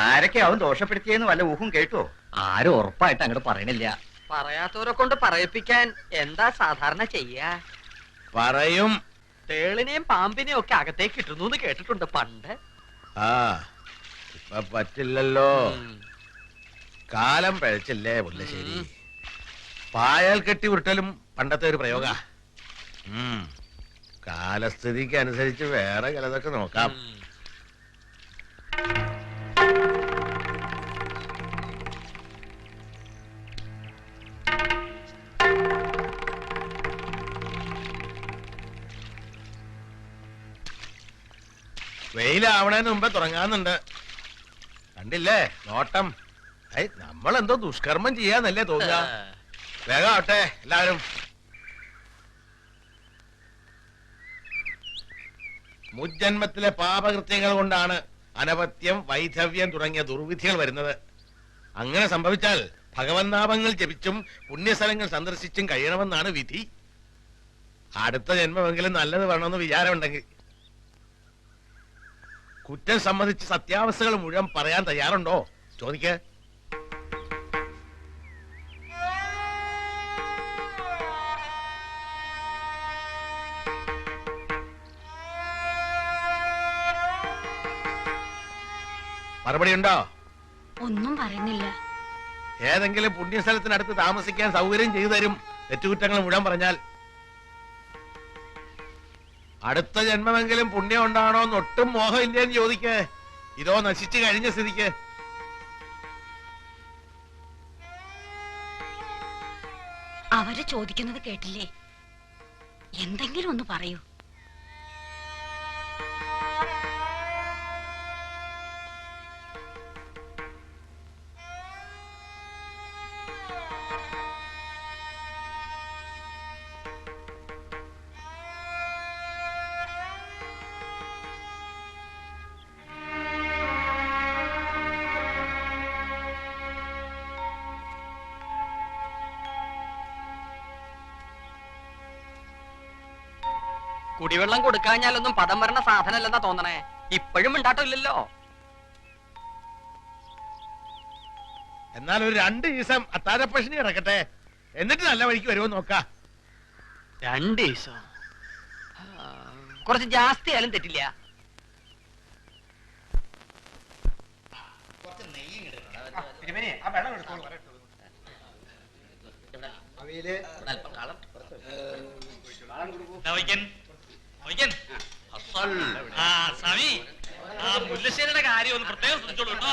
ആരൊക്കെ അവൻ ദോഷപ്പെടുത്തിയെന്ന് വല്ല ഊഹം കേട്ടോ? ആരും ഉറപ്പായിട്ട് അങ്ങോട്ട് പറയണില്ല. പറയാത്തവരെ കൊണ്ട് പറയിപ്പിക്കാൻ എന്താ സാധാരണ ചെയ്യാ? പറയും. തേളിനെയും പാമ്പിനെയും ഒക്കെ അകത്തേക്ക് ഇട്ടുന്നു കേട്ടിട്ടുണ്ട് പണ്ട്. ആ ഇപ്പൊ പറ്റില്ലല്ലോ. കാലം പഴച്ചില്ലേ മുല്ലശ്ശേരി. പായൽ കെട്ടി ഉരുട്ടലും പണ്ടത്തെ ഒരു പ്രയോഗ. കാലസ്ഥിതിക്ക് അനുസരിച്ച് വേറെ ചിലതൊക്കെ നോക്കാം. വെയിലാവണേന് മുമ്പേ തുടങ്ങാന്നുണ്ട്. കണ്ടില്ലേ നോട്ടം? നമ്മളെന്തോ ദുഷ്കർമ്മം ചെയ്യാന്നല്ലേ തോന്നുക. വേഗം ആവട്ടെ എല്ലാവരും. മുജ്ജന്മത്തിലെ പാപകൃത്യങ്ങൾ കൊണ്ടാണ് അനപത്യം, വൈധവ്യം തുടങ്ങിയ ദുർവിധികൾ വരുന്നത്. അങ്ങനെ സംഭവിച്ചാൽ ഭഗവന്നാമങ്ങൾ ജപിച്ചും പുണ്യസ്ഥലങ്ങൾ സന്ദർശിച്ചും കഴിയണമെന്നാണ് വിധി. അടുത്ത ജന്മമെങ്കിലും നല്ലത് വേണമെന്ന് വിചാരമുണ്ടെങ്കിൽ കുറ്റം സംബന്ധിച്ച് സത്യാവസ്ഥകൾ മുഴുവൻ പറയാൻ തയ്യാറുണ്ടോ? ചോദിക്ക. മറുപടി ഉണ്ടോ? ഒന്നും പറയുന്നില്ല. ഏതെങ്കിലും പുണ്യസ്ഥലത്തിനടുത്ത് താമസിക്കാൻ സൗകര്യം ചെയ്തു തരും തെറ്റുകുറ്റങ്ങൾ മുഴുവൻ പറഞ്ഞാൽ. അടുത്ത ജന്മമെങ്കിലും പുണ്യം ഉണ്ടാണോ എന്നൊട്ടും മോഹമില്ലെന്ന് ചോദിക്കേ. ഇതോ നശിച്ചു കഴിഞ്ഞ സ്ഥിതിക്ക്. അവര് ചോദിക്കുന്നത് കേട്ടില്ലേ? എന്തെങ്കിലും ഒന്ന് പറയൂ. കുടിവെള്ളം കൊടുക്കാഞ്ഞാലൊന്നും പദം വരണ സാധനല്ലെന്നാ തോന്നണേ. ഇപ്പോഴും ഉണ്ടാട്ടില്ലല്ലോ. എന്നാൽ ഒരു 2 ദിവസം അത്താഴപ്പശിനി കിടക്കട്ടെ, എന്നിട്ട് നല്ല വഴിക്ക് വരുമോ നോക്കാം. 2 ദിവസം കുറച്ച് ജാസ്തി ആയാലും തെറ്റില്ല. മുല്ലശ്ശേരിയുടെ കാര്യം ഒന്ന് പ്രത്യേകം ശ്രദ്ധിച്ചോളൂ കേട്ടോ.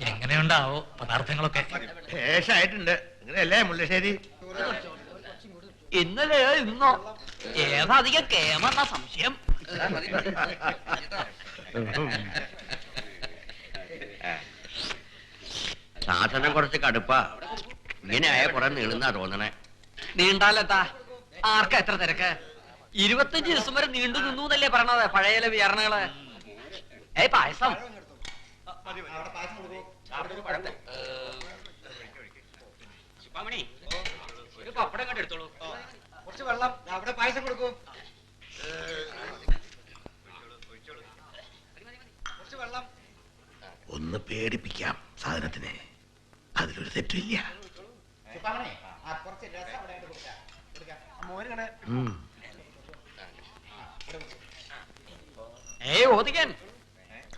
എങ്ങനെയുണ്ടാവോ പദാർത്ഥങ്ങളൊക്കെ? ശേഷായിട്ടുണ്ട്. ഇങ്ങനെയല്ലേ മുല്ലശ്ശേരി? ഇന്നലെ ഇന്നോ ഏതധികം കേമെന്ന സംശയം. സാധനം കുറച്ച് കടുപ്പാ. ഇങ്ങനെ ആയ കുറെ നീളുന്നാ തോന്നണേ. നീണ്ടാലെത്താ? ആർക്കാ എത്ര തിരക്ക്? 25 ദിവസം വരെ നീണ്ടു നിന്നു എന്നല്ലേ പറഞ്ഞത് പഴയ വിചാരണകള്. പായസം ഒരു പപ്പടം കണ്ട് എടുത്തോളൂ. കുറച്ച് വെള്ളം അവിടെ പായസം കൊടുക്കൂ. ഒന്ന് പേടിപ്പിക്കാം സാധനത്തിനെ. അതിലൊരു തെറ്റില്ല. ഓതിക്കൻ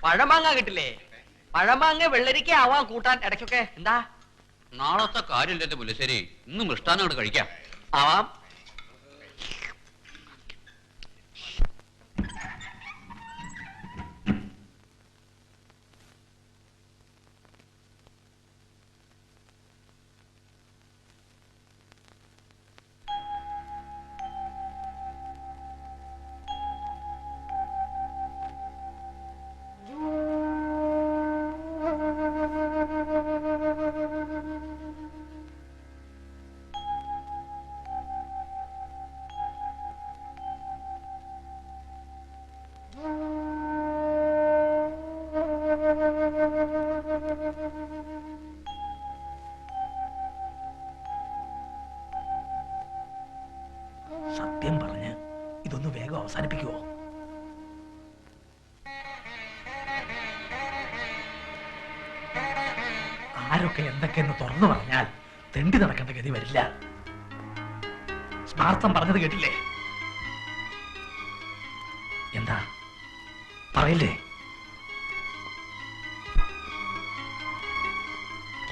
പഴമാങ്ങ കിട്ടില്ലേ? പഴമാങ്ങ വെള്ളരിക്ക ആവാൻ കൂട്ടാൻ ഇടയ്ക്കൊക്കെ. എന്താ നാളത്തെ കാര്യമില്ലല്ലോ മുല്ലശ്ശേരി. ഇന്നും മൃഷ്ടാനം കഴിക്കാം. ആവാം. ഇതൊന്ന് വേഗം അവസാനിപ്പിക്കുവോ? ആരൊക്കെ എന്തൊക്കെയെന്ന് തുറന്നു പറഞ്ഞാൽ തെണ്ടി നടക്കേണ്ട ഗതി വരില്ല. സ്മാർത്ഥം പറഞ്ഞത് കേട്ടില്ലേ? എന്താ പറയില്ലേ?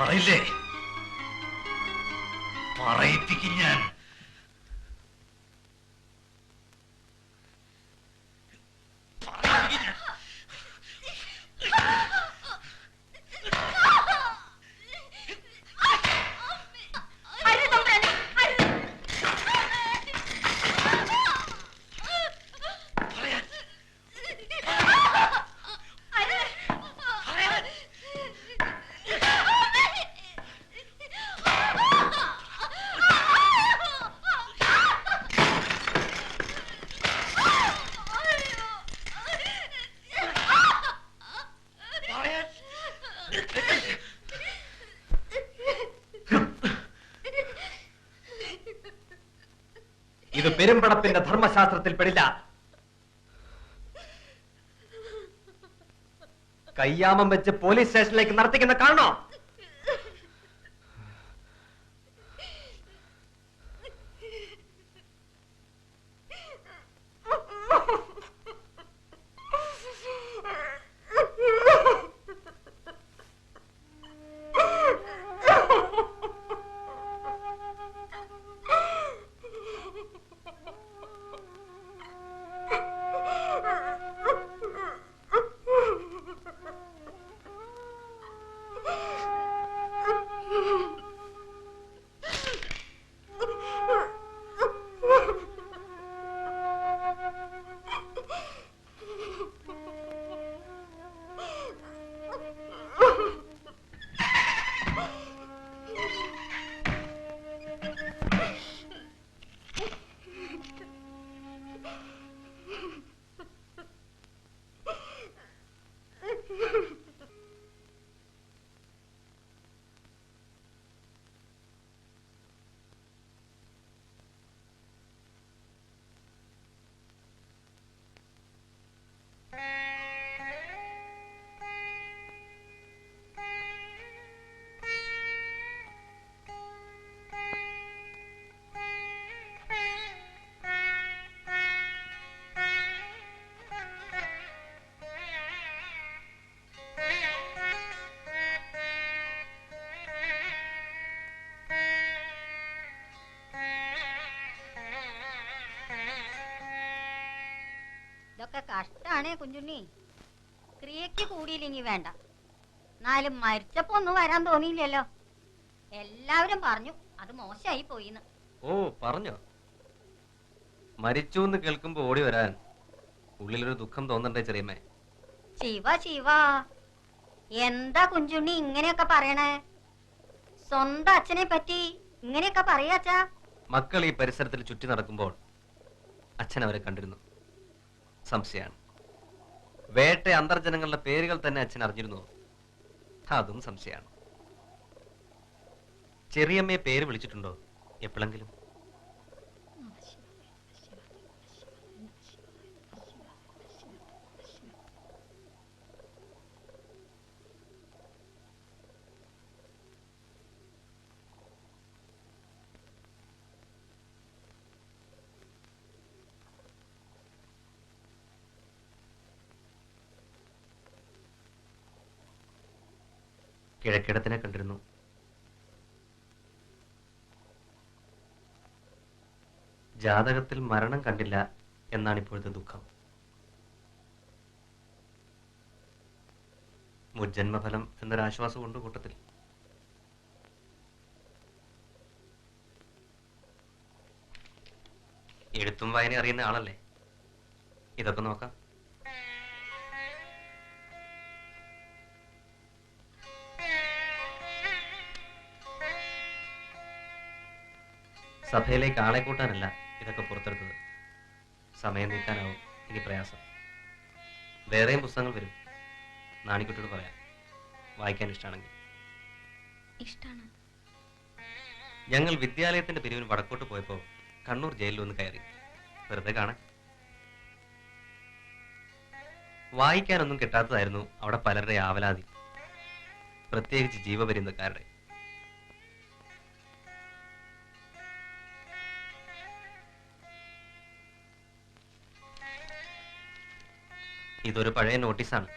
പറയില്ലേ? പറയിപ്പിക്കും ഞാൻ. ഇത് പെരുമ്പടപ്പിന്റെ ധർമ്മശാസ്ത്രത്തിൽ പെടില്ല. കയ്യാമം വെച്ച് പോലീസ് സ്റ്റേഷനിലേക്ക് നടത്തിക്കുന്ന കാണണോ? ഇതൊക്കെ കഷ്ടാണേ കുഞ്ഞുണ്ണി. ക്രിയക്ക് കൂടിയില്ലെങ്കിൽ വേണ്ട, എന്നാലും മരിച്ചപ്പോ ഒന്നും വരാൻ തോന്നിയില്ലല്ലോ. എല്ലാവരും പറഞ്ഞു അത് മോശമായി പോയിന്ന്. ഓ പറഞ്ഞോ? മരിച്ചു എന്ന് കേൾക്കുമ്പോ ഓടി വരാൻ ഉള്ളിലൊരു ദുഃഖം തോന്നണ്ടേ ചെറിയമ്മേ? ശിവ ശിവ, എന്താ കുഞ്ചുണ്ണി ഇങ്ങനെയൊക്കെ പറയണേ? സ്വന്തം അച്ഛനെ പറ്റി ഇങ്ങനെയൊക്കെ പറയാച്ചാ? മക്കൾ ഈ പരിസരത്തിൽ ചുറ്റി നടക്കുമ്പോൾ അച്ഛൻ അവരെ കണ്ടിരുന്നു. സംശയമാണ്. വേട്ട അന്തർജനങ്ങളുടെ പേരുകൾ തന്നെ അച്ഛൻ അറിഞ്ഞിരുന്നു. അതും സംശയമാണ്. ചെറിയമ്മയെ പേര് വിളിച്ചിട്ടുണ്ടോ എപ്പോഴെങ്കിലും? കിഴക്കിടത്തിനെ കണ്ടിരുന്നു. ജാതകത്തിൽ മരണം കണ്ടില്ല എന്നാണ് ഇപ്പോഴത്തെ ദുഃഖം. മുജ്ജന്മഫലം എന്നൊരാശ്വാസമുണ്ട് കൂട്ടത്തിൽ. എഴുത്തും വായന അറിയുന്ന ആളല്ലേ? ഇതൊക്കെ നോക്കാം. സഭയിലേക്ക് ആളെ കൂട്ടാനല്ല ഇതൊക്കെ പുറത്തെടുത്തത്. സമയം നീക്കാനാവും ഇനി പ്രയാസം. വേറെയും പുസ്തകങ്ങൾ വരും. നാണിക്കുട്ടിയോട് പറയാം, വായിക്കാൻ ഇഷ്ടമാണെങ്കിൽ. ഇഷ്ടാണ്. ഞങ്ങൾ വിദ്യാലയത്തിന്റെ പിരിവിന് വടക്കോട്ട് പോയപ്പോൾ കണ്ണൂർ ജയിലിൽ ഒന്ന് കയറി. വെറുതെ കാണാൻ. വായിക്കാനൊന്നും കിട്ടാത്തതായിരുന്നു അവിടെ പലരുടെ ആവലാതി, പ്രത്യേകിച്ച് ജീവപര്യന്തക്കാരുടെ. ഇതൊരു പഴയ നോട്ടീസാണ്.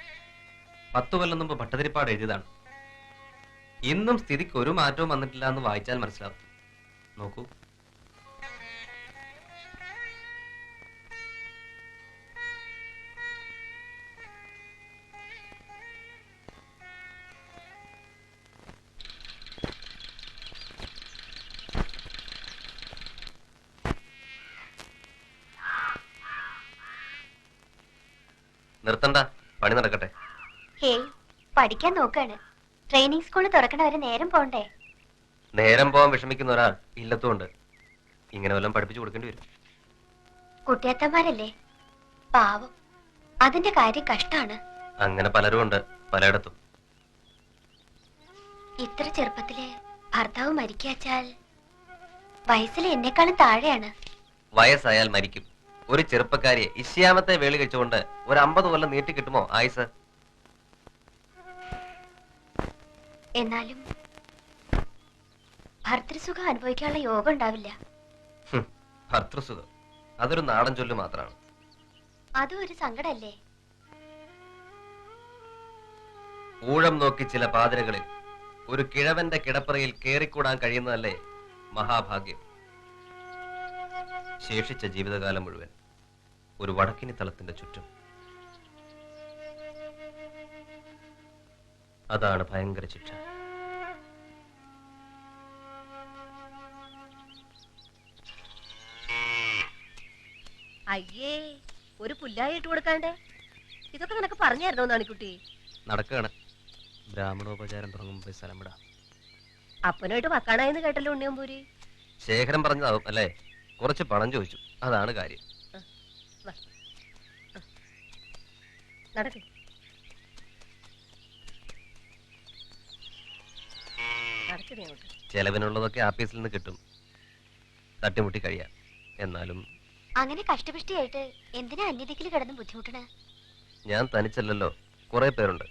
10 കൊല്ലം മുമ്പ് ഭട്ടതിരിപ്പാട് എഴുതിയതാണ്. ഇന്നും സ്ഥിതിക്ക് ഒരു മാറ്റവും വന്നിട്ടില്ല എന്ന് വായിച്ചാൽ മനസ്സിലാവും. നോക്കൂ. നിർത്തണ്ട, പണി നടക്കട്ടെ. ഹേയ്, പഠിക്കാൻ നോക്കാണ്. ട്രെയിനിങ് സ്കൂൾ തുറക്കണവരെ നേരം പോണ്ടേ? നേരം പോകാൻ വിഷമിക്കുന്ന ഒരാൾ ഇല്ലത്തുകൊണ്ട് ഇങ്ങനെ വല്ലതും പഠിപ്പിച്ചു കൊടുക്കേണ്ടി വരും. കുട്ടിയത്തന്മാരല്ലേ, പാവം. അതിന്റെ കാര്യം കഷ്ടാണ്. അങ്ങനെ പലരും ഉണ്ട് പലയിടത്തും. ഇത്ര ചെറുപ്പത്തില് ഭർത്താവ് മരിക്കാച്ചാൽ വയസ്സിൽ എന്നെക്കാളും താഴെയാണ്. വയസ്സായാൽ മരിക്കും. ഒരു ചെറുപ്പക്കാരിയെ ഇശ്യാമത്തെ വേളി കഴിച്ചുകൊണ്ട് ഒരു 50 കൊല്ലം നീട്ടി കിട്ടുമോ ആയുസ്? എന്നാലും ഭർത്തൃസുഖം അനുഭവിക്കാനുള്ള യോഗം ഉണ്ടാവില്ല. ഭർത്തൃസുഖം അതൊരു നാടൻ ചൊല്ല് മാത്രമാണ്. അതും ഒരു സങ്കടല്ലേ? ഊഴം നോക്കി ചില പാതിരകളിൽ ഒരു കിഴവന്റെ കിടപ്പറയിൽ കേറിക്കൂടാൻ കഴിയുന്നതല്ലേ മഹാഭാഗ്യം. ശേഷിച്ച ജീവിതകാലം മുഴുവൻ ഒരു വടക്കിനി തളത്തിന്റെ ചുറ്റും. അതാണ് ഭയങ്കര ശിക്ഷ. അയ്യേ, ഒരു പുല്ലായി ഇട്ട് കൊടുക്കാണ്ടേ? ഇതൊക്കെ നിനക്ക് പറഞ്ഞായിരുന്നോ നാണിക്കുട്ടി? നടക്കുകയാണ്. ബ്രാഹ്മണോപചാരം തുടങ്ങുമ്പോ സ്ഥലം വിടാം. അപ്പനായിട്ട് വക്കാണായെന്ന് കേട്ടല്ലോ ഉണ്ണിയമ്പൂരി. ശേഖരം പറഞ്ഞതാവും അല്ലേ? കുറച്ച് പണം ചോദിച്ചു, അതാണ് കാര്യം. നടക്ക്. നടക്കണേ അങ്ങോട്ട്. ചെലവിനുള്ളതൊക്കെ ആഫീസിൽ നിന്ന് കിട്ടും. തട്ടിമുട്ടി കഴിയാം. എന്നാലും അങ്ങനെ കഷ്ടപുഷ്ടിയായിട്ട് എന്തിനാ അന്യദിക്കിൽ കിടന്ന് ബുദ്ധിമുട്ടണ? ഞാൻ തനിച്ചല്ലല്ലോ, കുറെ പേരുണ്ട്.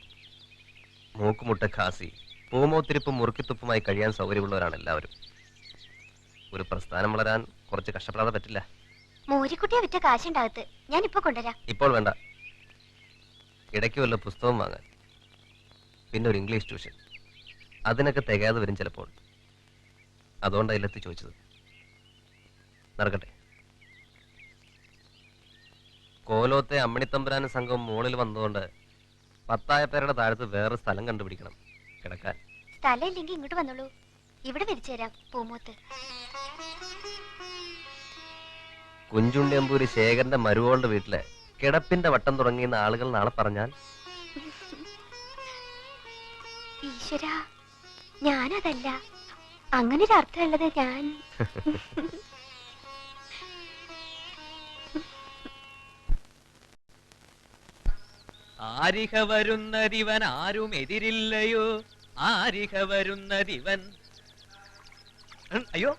മൂക്കുമുട്ട ഖാസി, പൂമോത്തിരിപ്പും മുറുക്കിത്തുപ്പുമായി കഴിയാൻ സൗകര്യമുള്ളവരാണ് എല്ലാവരും. ഒരു പ്രസ്ഥാനം വളരാൻ കുറച്ച് കഷ്ടപ്പെടാതെ പറ്റില്ല. മൂരിക്കുട്ടിയെ വിറ്റ കാശുണ്ടാകത്ത് ഞാൻ ഇപ്പൊ കൊണ്ടുവരാം. ഇപ്പോൾ വേണ്ട. ഇടയ്ക്ക് വല്ല പുസ്തകം വാങ്ങാൻ, പിന്നെ ഒരു ഇംഗ്ലീഷ് ട്യൂഷൻ, അതിനൊക്കെ തികയാതെ വരും ചിലപ്പോൾ. അതുകൊണ്ടാണ് ഇല്ലെത്തി ചോദിച്ചത്. നടക്കട്ടെ. കോലോത്തെ അമ്മിണിത്തമ്പുരാനും സംഘം മുകളിൽ വന്നതുകൊണ്ട് 10 പേരുടെ താഴത്ത് വേറെ സ്ഥലം കണ്ടുപിടിക്കണം കിടക്കാൻ. സ്ഥലം ഇല്ലെങ്കിൽ ഇങ്ങോട്ട് വന്നോളൂ, ഇവിടെ വിരിച്ചു തരാം. പൂമൂത്ത് കുഞ്ചുണ്ടിയമ്പൂരി ശേഖരന്റെ മരുവോളുടെ വീട്ടില് കിടപ്പിന്റെ വട്ടം തുടങ്ങിയെന്ന് ആളുകൾ നാളെ പറഞ്ഞാൽ? ഈശ്വര, ഞാനതല്ല. അങ്ങനെ ഒരു അർത്ഥമുള്ളത് ഞാൻ. ആരിക വരുന്നതിവൻ ആരും എതിരില്ലയോ, ആരിക വരുന്നതിവൻ. അയ്യോ,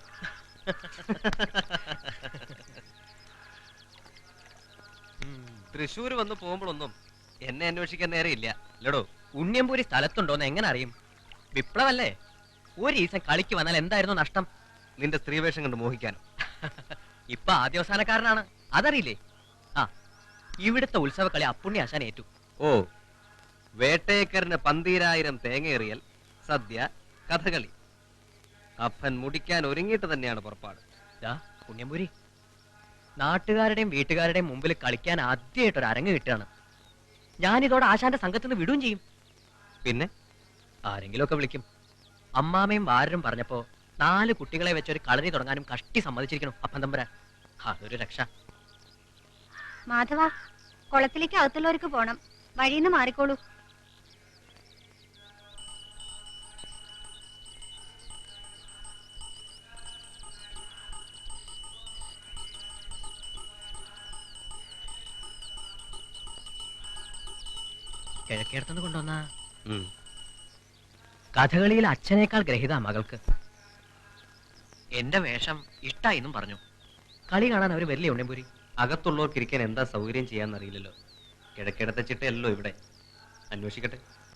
തൃശ്ശൂര് വന്ന് പോകുമ്പോഴൊന്നും എന്നെ അന്വേഷിക്കാൻ നേരെയില്ല ലഡോ. ഉണ്ണിയമ്പൂരി സ്ഥലത്തുണ്ടോന്ന് എങ്ങനെ അറിയും? വിപ്ലവല്ലേ? ഒരു ദിവസം കളിക്ക് വന്നാൽ എന്തായിരുന്നു നഷ്ടം? നിന്റെ സ്ത്രീവേഷം കണ്ട് മോഹിക്കാനോ? ഇപ്പൊ ആദ്യവസാനക്കാരനാണ്, അതറിയില്ലേ? ആ, ഇവിടുത്തെ ഉത്സവ കളി അപ്പുണ്ണി ആശാൻ ഏറ്റു. ഓ, വേട്ടേക്കറിന് 12,000 തേങ്ങയേറിയൽ, സദ്യ, കഥകളി. അപ്പൻ മുടിക്കാൻ ഒരുങ്ങിയിട്ട് തന്നെയാണ് പുറപ്പാട്. ഉണ്ണിയമ്പൂരി, നാട്ടുകാരുടെയും വീട്ടുകാരുടെയും മുമ്പിൽ കളിക്കാൻ ആദ്യമായിട്ടൊരു അരങ്ങ് കിട്ടുകയാണ്. ഞാനിതോടെ ആശാന്റെ സംഘത്തിൽ നിന്ന് വിടുകയും ചെയ്യും. പിന്നെ ആരെങ്കിലുമൊക്കെ വിളിക്കും. അമ്മാമയും വാരരും പറഞ്ഞപ്പോ 4 കുട്ടികളെ വെച്ചൊരു കളരി തുടങ്ങാനും കഷ്ടി സമ്മതിച്ചിരിക്കണം അപ്പൻ തമ്പുരാൻ. അതൊരു രക്ഷ. മാധവ, കുളത്തിലേക്ക് അകത്തുള്ളവർക്ക് പോണം. വഴിന്ന് മാറിക്കോളൂ. കിഴക്കേടത്തുനിന്ന് കൊണ്ടുവന്ന കഥകളിയിൽ അച്ഛനേക്കാൾ ഗ്രഹിത മകൾക്ക്. എന്റെ വേഷം ഇഷ്ടായിന്നും പറഞ്ഞു. കളി കാണാൻ അവര് വരില്ലേ ഉണ്ണിയമ്പൂരി? അകത്തുള്ളവർക്ക് ഇരിക്കാൻ എന്താ സൗകര്യം ചെയ്യാന്നറിയില്ലല്ലോ. കിഴക്കിടത്തെ ചിട്ടയല്ലോ ഇവിടെ. അന്വേഷിക്കട്ടെ.